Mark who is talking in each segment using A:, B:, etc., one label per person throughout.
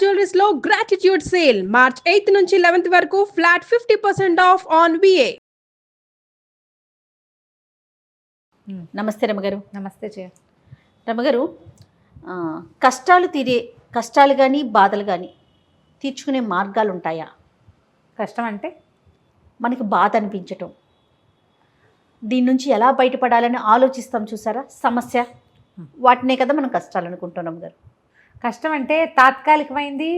A: Jewelleries లో gratitude sale March 8 నుంచి 11 వరకు ఫ్లాట్ 50% ఆఫ్ ఆన్ విఏ.
B: నమస్తే రమగారు.
C: నమస్తే జయ.
B: రమగారు, కష్టాలు కానీ బాధలు కానీ తీర్చుకునే మార్గాలు ఉంటాయా?
C: కష్టం అంటే
B: మనకి బాధ అనిపించటం, దీని నుంచి ఎలా బయటపడాలని ఆలోచిస్తాం చూసారా, సమస్య, వాటినే కదా మనం కష్టాలు అనుకుంటున్నాం గారు.
C: కష్టం అంటే తాత్కాలికమైంది,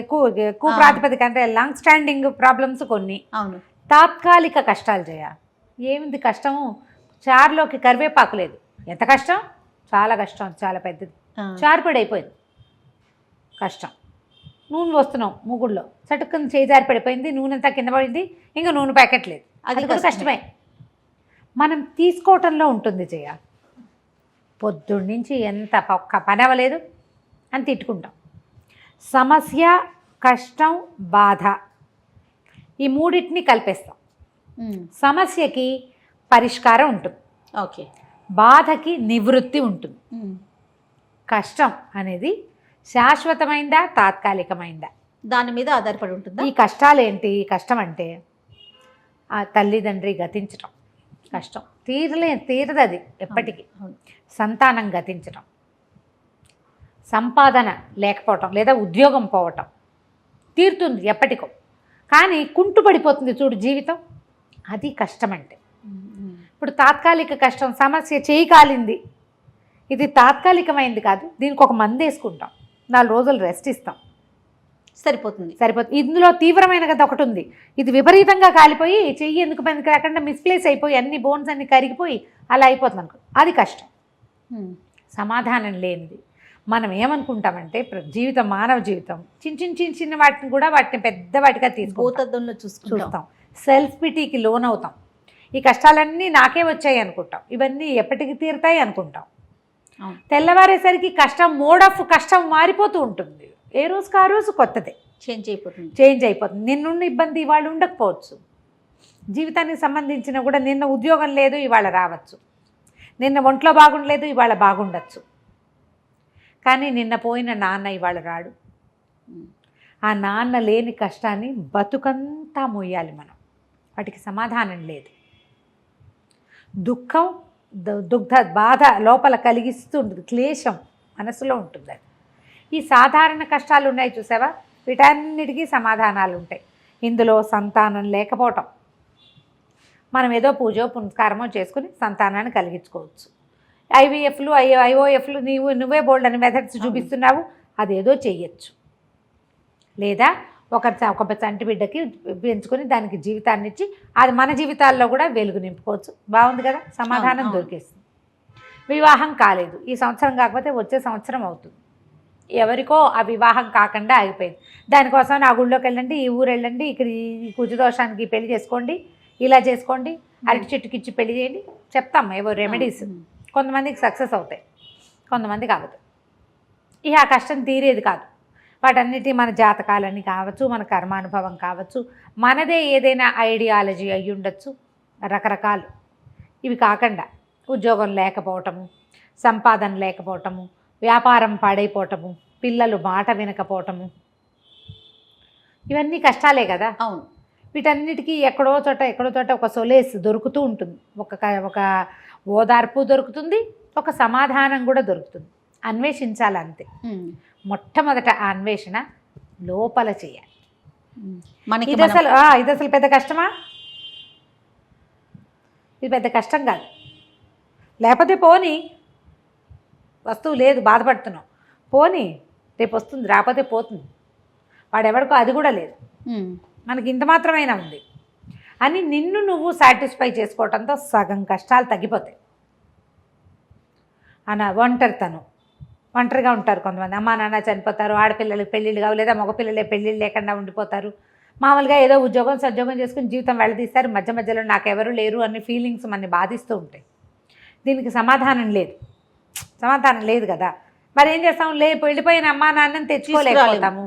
C: ఎక్కువ ప్రాతిపదిక, అంటే లాంగ్ స్టాండింగ్ ప్రాబ్లమ్స్ కొన్ని.
B: అవును,
C: తాత్కాలిక కష్టాలు చేయ. ఏమింది కష్టము? చారులోకి కరివేపాకు లేదు. ఎంత కష్టం? చాలా కష్టం, చాలా పెద్దది. చారుపడి అయిపోయింది కష్టం. నూనె వస్తున్నాం మూగుళ్ళో, చటుక్కుని చేయి జారి పడిపోయింది, నూనె అంతా కింద పడింది, ఇంకా నూనె ప్యాకెట్ లేదు. అది కూడా కష్టమే. మనం తీసుకోవటంలో ఉంటుంది జయ. పొద్దున్న నుంచి ఎంత ఒక్క పని అవ్వలేదు అని తిట్టుకుంటాం. సమస్య, కష్టం, బాధ, ఈ మూడింటిని కలిపేస్తాం. సమస్యకి పరిష్కారం ఉంటుంది,
B: ఓకే,
C: బాధకి నివృత్తి ఉంటుంది. కష్టం అనేది శాశ్వతమైందా తాత్కాలికమైందా
B: దాని మీద ఆధారపడి ఉంటుంది.
C: ఈ కష్టాలు ఏంటి? కష్టం అంటే ఆ తల్లిదండ్రి గతించటం కష్టం, తీరదు అది ఎప్పటికీ. సంతానం గతించటం, సంపాదన లేకపోవటం లేదా ఉద్యోగం పోవటం తీరుతుంది ఎప్పటికో, కానీ కుంటుపడిపోతుంది చూడు జీవితం, అది కష్టం అంటే. ఇప్పుడు తాత్కాలిక కష్టం, సమస్య చేయి కాలింది, ఇది తాత్కాలికమైంది కాదు, దీనికి ఒక మందు వేసుకుంటాం, 4 రోజులు రెస్ట్ ఇస్తాం,
B: సరిపోతుంది.
C: ఇందులో తీవ్రమైన కదా ఒకటి ఉంది, ఇది విపరీతంగా కాలిపోయి చెయ్యి ఎందుకు పనికి రాకుండా మిస్ప్లేస్ అయిపోయి అన్ని బోన్స్ అన్ని కరిగిపోయి అలా అయిపోతుంది అనుకో, అది కష్టం. సమాధానం లేనిది. మనం ఏమనుకుంటామంటే జీవితం, మానవ జీవితం చిన్న చిన్న వాటిని కూడా వాటిని పెద్ద వాటిగా
B: భూతద్దంలో చూస్తాం.
C: సెల్ఫ్ పిటీకి లోన్ అవుతాం. ఈ కష్టాలన్నీ నాకే వచ్చాయి అనుకుంటాం, ఇవన్నీ ఎప్పటికి తీరుతాయి అనుకుంటాం. తెల్లవారేసరికి కష్టం, మోడ్ ఆఫ్ కష్టం మారిపోతూ ఉంటుంది. ఏ రోజుకి ఆ రోజు కొత్తదే, చేంజ్ అయిపోతుంది. నిన్నున్న ఇబ్బంది ఇవాళ ఉండకపోవచ్చు. జీవితానికి సంబంధించిన కూడా నిన్న ఉద్యోగం లేదు, ఇవాళ రావచ్చు. నిన్న ఒంట్లో బాగుండలేదు, ఇవాళ బాగుండొచ్చు. కానీ నిన్న పోయిన నాన్న ఇవాళ రాడు. ఆ నాన్న లేని కష్టాన్ని బతుకంతా మోయాలి మనం. వాటికి సమాధానం లేదు. దుఃఖం, బాధ లోపల కలిగిస్తూ ఉంటుంది, క్లేశం మనసులో ఉంటుంది. అది ఈ సాధారణ కష్టాలు ఉన్నాయి చూసావా, వీటన్నిటికీ సమాధానాలు ఉంటాయి. ఇందులో సంతానం లేకపోవటం, మనం ఏదో పూజో పునస్కారమో చేసుకుని సంతానాన్ని కలిగించుకోవచ్చు. ఐవీఎఫ్లు, ఐఓఎఫ్లు, నువ్వే బోల్డ్ అని మెథడ్స్ చూపిస్తున్నావు, అదేదో చెయ్యొచ్చు. లేదా ఒక చంటి బిడ్డకి పెంచుకొని దానికి జీవితాన్ని ఇచ్చి అది మన జీవితాల్లో కూడా వెలుగు నింపుకోవచ్చు. బాగుంది కదా, సమాధానం దొరికేస్తుంది. వివాహం కాలేదు, ఈ సంవత్సరం కాకపోతే వచ్చే సంవత్సరం అవుతుంది. ఎవరికో ఆ వివాహం కాకుండా ఆగిపోయింది. దానికోసం ఆ గుళ్ళోకి వెళ్ళండి, ఈ ఊరు వెళ్ళండి, ఇక్కడ ఈ కుజదోషానికి పెళ్లి చేసుకోండి, ఇలా చేసుకోండి, అరటి చెట్టుకి ఇచ్చి పెళ్లి చేయండి చెప్తాం, ఏవో రెమెడీస్. కొంతమందికి సక్సెస్ అవుతాయి, కొంతమందికి అవ్వదు. ఇక ఆ కష్టం తీరేది కాదు. వాటన్నిటి మన జాతకాలని కావచ్చు, మన కర్మానుభవం కావచ్చు, మనదే ఏదైనా ఐడియాలజీ అయ్యి ఉండొచ్చు, రకరకాలు. ఇవి కాకుండా ఉద్యోగం లేకపోవటము, సంపాదన లేకపోవటము, వ్యాపారం పాడైపోవటము, పిల్లలు మాట వినకపోవటము, ఇవన్నీ కష్టాలే కదా.
B: అవును.
C: వీటన్నిటికీ ఎక్కడో చోట ఒక సొలేస్ దొరుకుతూ ఉంటుంది. ఒక ఓదార్పు దొరుకుతుంది, ఒక సమాధానం కూడా దొరుకుతుంది. అన్వేషించాలి అంతే. మొట్టమొదట ఆ అన్వేషణ లోపల చేయాలి. ఇది అసలు పెద్ద కష్టమా? ఇది పెద్ద కష్టం కాదు. లేకపోతే పోనీ, వస్తువు లేదు బాధపడుతున్నావు, పోనీ రేపు వస్తుంది, రాకపోతే పోతుంది. వాడెవడికో అది కూడా లేదు, మనకి ఇంత మాత్రమైనా ఉంది అని నిన్ను నువ్వు సాటిస్ఫై చేసుకోవటంతో సగం కష్టాలు తగ్గిపోతాయి. ఒంటరిగా ఉంటారు కొంతమంది. అమ్మా నాన్న చనిపోతారు, ఆడపిల్లలకి పెళ్ళిళ్ళు కావు, లేదా మగపిల్లలే పెళ్ళిళ్ళు లేకుండా ఉండిపోతారు. మామూలుగా ఏదో ఉద్యోగం సద్యోగం చేసుకుని జీవితం వెళ్ళదీస్తారు, మధ్యలో నాకెవరు లేరు అనే ఫీలింగ్స్ మనని బాధిస్తూ ఉంటాయి. దీనికి సమాధానం లేదు కదా. మరి ఏం చేస్తాం? వెళ్ళిపోయిన అమ్మా నాన్నని తెచ్చుకోలేకపోతాము.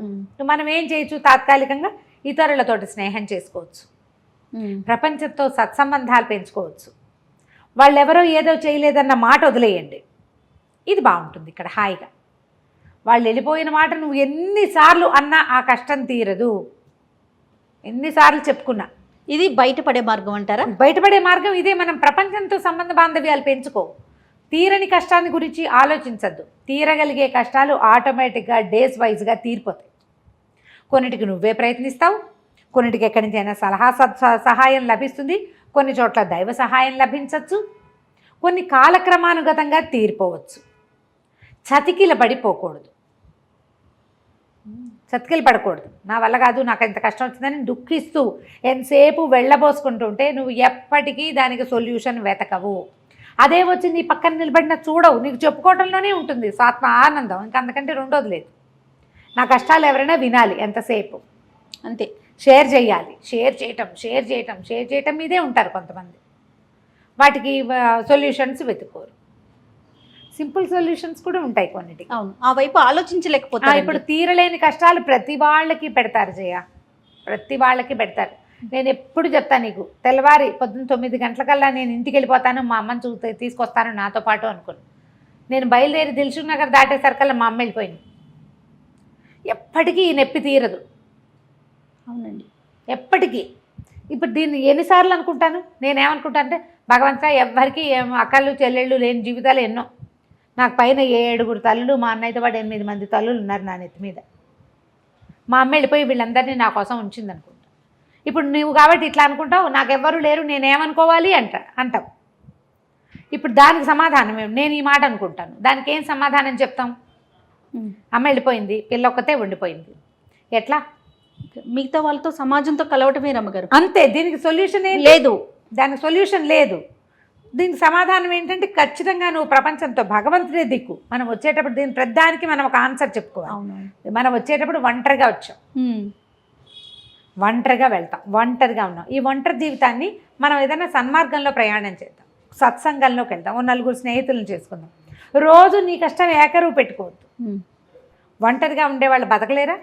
C: మనం ఏం చేయొచ్చు? తాత్కాలికంగా ఇతరులతోటి స్నేహం చేసుకోవచ్చు, ప్రపంచంతో సత్సంబంధాలు పెంచుకోవచ్చు. వాళ్ళెవరో ఏదో చేయలేదన్న మాట వదిలేయండి, ఇది బాగుంటుంది ఇక్కడ హాయిగా. వాళ్ళు వెళ్ళిపోయిన మాట నువ్వు ఎన్నిసార్లు అన్నా ఆ కష్టం తీరదు. ఎన్నిసార్లు చెప్పుకున్నా.
B: ఇది బయటపడే మార్గం అంటారా?
C: బయటపడే మార్గం ఇదే. మనం ప్రపంచంతో సంబంధ బాంధవ్యాలు పెంచుకో. తీరని కష్టాన్ని గురించి ఆలోచించద్దు. తీరగలిగే కష్టాలు ఆటోమేటిక్గా డేస్ వైజ్గా తీరిపోతాయి. కొన్నిటికి నువ్వే ప్రయత్నిస్తావు, కొన్నిటికి ఎక్కడి నుంచైనా సహాయం లభిస్తుంది, కొన్ని చోట్ల దైవ సహాయం లభించవచ్చు, కొన్ని కాలక్రమానుగతంగా తీరిపోవచ్చు. చతికిల పడిపోకూడదు, చతికిల పడకూడదు. నా వల్ల కాదు, నాకు ఎంత కష్టం వచ్చిందని దుఃఖిస్తూ ఎంతసేపు వెళ్ళబోసుకుంటుంటే నువ్వు ఎప్పటికీ దానికి సొల్యూషన్ వెతకవు. అదే వచ్చి నీ పక్కన నిలబడిన చూడవు, నీకు చెప్పుకోవడంలోనే ఉంటుంది స్వాత్మ ఆనందం. ఇంకా అంతకంటే రెండోది లేదు. నా కష్టాలు ఎవరైనా వినాలి ఎంతసేపు,
B: అంతే.
C: షేర్ చేయాలి. షేర్ చేయటం మీదే ఉంటారు కొంతమంది. వాటికి సొల్యూషన్స్ వెతుక్కోరు. సింపుల్ సొల్యూషన్స్ కూడా ఉంటాయి కొన్నిటికి.
B: అవును, ఆ వైపు ఆలోచించలేకపోతారు.
C: ఇప్పుడు తీరలేని కష్టాలు ప్రతి వాళ్ళకి పెడతారు జయ, ప్రతి వాళ్ళకి పెడతారు. నేను ఎప్పుడు చెప్తాను నీకు, తెల్లవారి పొద్దున్న 9 గంటలకల్లా నేను ఇంటికి వెళ్ళిపోతాను, మా అమ్మని తీసుకొస్తాను నాతో పాటు అనుకుని నేను బయలుదేరి దిల్సుఖ్ నగర్ దాటేసరికల్లా మా అమ్మ వెళ్ళిపోయింది. ఎప్పటికీ ఈ నొప్పి తీరదు.
B: అవునండి, ఎప్పటికీ.
C: ఇప్పుడు దీన్ని ఎన్నిసార్లు అనుకుంటాను, నేనేమనుకుంటాను అంటే భగవంతుడా ఎవ్వరికి అక్కలు చెల్లెళ్ళు లేని జీవితాలు ఎన్నో. నాకు పైన 7 తల్లులు, మా అన్నయ్యతో పాటు 8 మంది తల్లులు ఉన్నారు నా నెత్తి మీద. మా అమ్మ వెళ్ళిపోయి వీళ్ళందరినీ నా కోసం ఉంచింది అనుకుంటా. ఇప్పుడు నువ్వు కాబట్టి ఇట్లా అనుకుంటావు, నాకెవ్వరూ లేరు నేనేమనుకోవాలి అంటావు. ఇప్పుడు దానికి సమాధానం నేను ఈ మాట అనుకుంటాను, దానికి ఏం సమాధానం చెప్తాం? అమ్మ వెళ్ళిపోయింది, పిల్ల ఒక్కతే ఉండిపోయింది, ఎట్లా?
B: మిగతా వాళ్ళతో సమాజంతో కలవటమే రమ్మగారు, అంతే.
C: దీనికి సొల్యూషన్ ఏం
B: లేదు,
C: దానికి సొల్యూషన్ లేదు. దీనికి సమాధానం ఏంటంటే ఖచ్చితంగా నువ్వు ప్రపంచంతో, భగవంతుడే దిక్కు. మనం వచ్చేటప్పుడు దీని ప్రతిదానికి మనం ఒక ఆన్సర్ చెప్పుకోవాలి. మనం వచ్చేటప్పుడు ఒంటరిగా వచ్చాం, ఒంటరిగా వెళ్తాం, ఒంటరిగా ఉన్నాం. ఈ ఒంటరి జీవితాన్ని మనం ఏదైనా సన్మార్గంలో ప్రయాణం చేద్దాం, సత్సంగంలోకి వెళ్దాం, ఓ 4 స్నేహితులను చేసుకుందాం. రోజు నీ కష్టం ఏకరువు పెట్టుకోవద్దు. ఒంటరిగా ఉండేవాళ్ళు బతకలేరా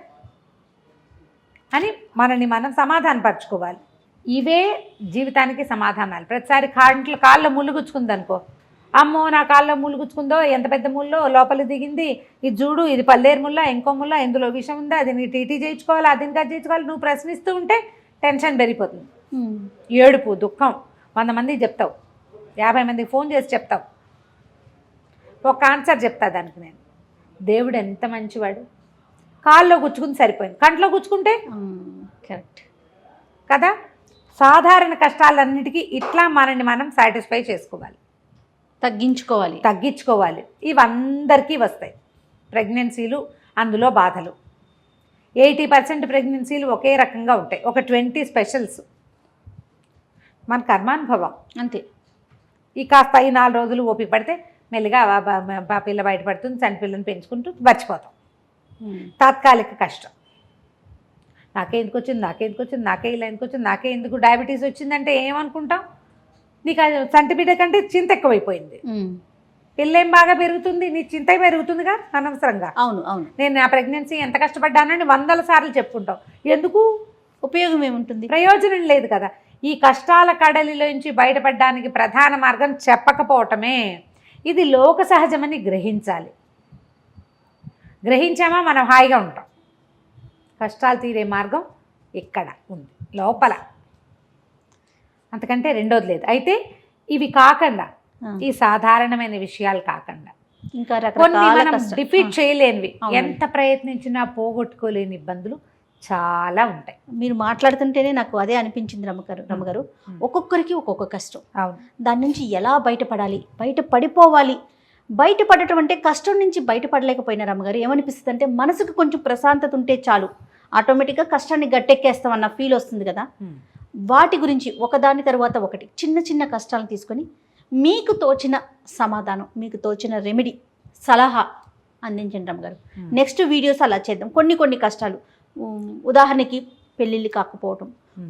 C: అని మనల్ని మనం సమాధానపరచుకోవాలి. ఇవే జీవితానికి సమాధానాలు. ప్రతిసారి కాళ్ళలో ముళ్ళు గుచ్చుకుందనుకో, అమ్మో నా కాళ్ళలో ముళ్ళు గుచ్చుకుందో, ఎంత పెద్ద ముళ్ళో లోపల దిగింది, ఇది చూడు ఇది పల్లేరు ముళ్ళ, ఇంకో ముళ్ళ, ఇందులో విషం ఉందా, అది నీ టీటీ చేయించుకోవాలి, అది ఇంకా చేయించుకోవాలి. నువ్వు ప్రశ్నిస్తూ ఉంటే టెన్షన్ పెరిగిపోతుంది, ఏడుపు, దుఃఖం. 100 మందికి చెప్తావు, 50 మందికి ఫోన్ చేసి చెప్తావు. ఒక ఆన్సర్ చెప్తా దానికి నేను, దేవుడు ఎంత మంచివాడు. కాళ్ళలో గుచ్చుకుంది సరిపోయింది, కంట్లో గుచ్చుకుంటే
B: కరెక్ట్
C: కదా. సాధారణ కష్టాలన్నిటికీ ఇట్లా మనల్ని మనం సాటిస్ఫై చేసుకోవాలి, తగ్గించుకోవాలి. ఇవందరికీ వస్తాయి. ప్రెగ్నెన్సీలు, అందులో బాధలు. 80% ప్రెగ్నెన్సీలు ఒకే రకంగా ఉంటాయి, ఒక 20 స్పెషల్స్. మన కర్మానుభవం అంతే. ఈ కాస్త ఈ 4 రోజులు ఓపిక పడితే మెల్లిగా పిల్ల బయటపడుతుంది, చంటి పిల్లని పెంచుకుంటూ మర్చిపోతాం. తాత్కాలిక కష్టం. నాకే ఎందుకు వచ్చింది, నాకే ఇలా ఎందుకు వచ్చింది, నాకే ఎందుకు డయాబెటీస్ వచ్చిందంటే ఏమనుకుంటాం? నీకు చంటి బిడ్డ కంటే చింత ఎక్కువైపోయింది. పిల్లేం బాగా పెరుగుతుంది, నీ చింత పెరుగుతుందిగా అనవసరంగా.
B: అవును.
C: నేను నా ప్రెగ్నెన్సీ ఎంత కష్టపడ్డానని 100 సార్లు చెప్పుకుంటాం. ఎందుకు?
B: ఉపయోగం ఏముంటుంది? ప్రయోజనం
C: ప్రయోజనం లేదు కదా. ఈ కష్టాల కడలిలోంచి బయటపడడానికి ప్రధాన మార్గం చెప్పకపోవటమే. ఇది లోక సహజమని గ్రహించాలి. గ్రహించామా మనం హాయిగా ఉంటాం. కష్టాలు తీరే మార్గం ఇక్కడ ఉంది, లోపల. అంతకంటే రెండోది లేదు. అయితే ఇవి కాకుండా, ఈ సాధారణమైన విషయాలు కాకుండా
B: ఇంకా
C: కొన్ని మనం డిఫీట్ చేయలేనివి, ఎంత ప్రయత్నించినా పోగొట్టుకోలేని ఇబ్బందులు చాలా ఉంటాయి.
B: మీరు మాట్లాడుతుంటేనే నాకు అదే అనిపించింది రమ్మగారు. ఒక్కొక్కరికి ఒక్కొక్క కష్టం.
C: అవును.
B: దాని నుంచి ఎలా బయటపడాలి, బయటపడిపోవాలి. బయటపడటం అంటే కష్టం నుంచి బయటపడలేకపోయినా రమ్మగారు ఏమనిపిస్తుంది అంటే, మనసుకు కొంచెం ప్రశాంతత ఉంటే చాలు, ఆటోమేటిక్గా కష్టాన్ని గట్టెక్కేస్తామన్న ఫీల్ వస్తుంది కదా. వాటి గురించి ఒకదాని తర్వాత ఒకటి చిన్న చిన్న కష్టాలను తీసుకొని మీకు తోచిన సమాధానం, మీకు తోచిన రెమెడీ, సలహా అందించండి రమ్మగారు. నెక్స్ట్ వీడియోస్ అలా చేద్దాం. కొన్ని కష్టాలు, ఉదాహరణకి పెళ్ళిళ్ళు కాకపోవటం,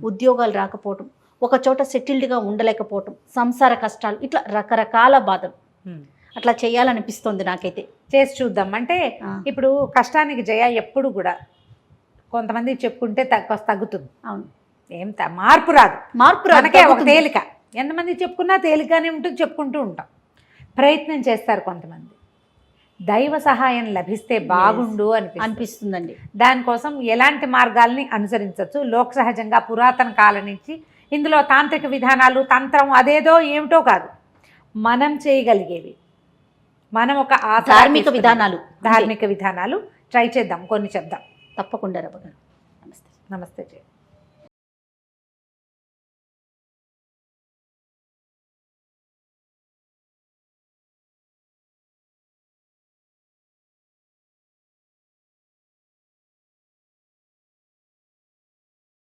B: ఉద్యోగాలు రాకపోవటం, ఒక చోట సెటిల్డ్గా ఉండలేకపోవటం, సంసార కష్టాలు, ఇట్లా రకరకాల బాధలు. అట్లా చేయాలనిపిస్తుంది నాకైతే.
C: చేసి చూద్దాం. అంటే ఇప్పుడు కష్టానికి జయ ఎప్పుడు కూడా కొంతమంది చెప్పుకుంటే తగ్గుతుంది.
B: అవును.
C: ఏం మార్పు రాదు. మనకే ఒక తేలిక. ఎంతమంది చెప్పుకున్నా తేలికగానే ఉంటుంది, చెప్పుకుంటూ ఉంటాం. ప్రయత్నం చేస్తారు కొంతమంది. దైవ సహాయం లభిస్తే బాగుండు
B: అనిపిస్తుందండి.
C: దానికోసం ఎలాంటి మార్గాల్ని అనుసరించవచ్చు? లోక సహజంగా పురాతన కాలం నుంచి ఇందులో తాంత్రిక విధానాలు, తంత్రం అదేదో ఏమిటో కాదు, మనం చేయగలిగేవి, మనం ఒక ధార్మిక విధానాలు ట్రై చేద్దాం, కొన్ని చెప్దాం.
B: తప్పకుండా రమ్మ గారు. నమస్తే.
C: నమస్తే.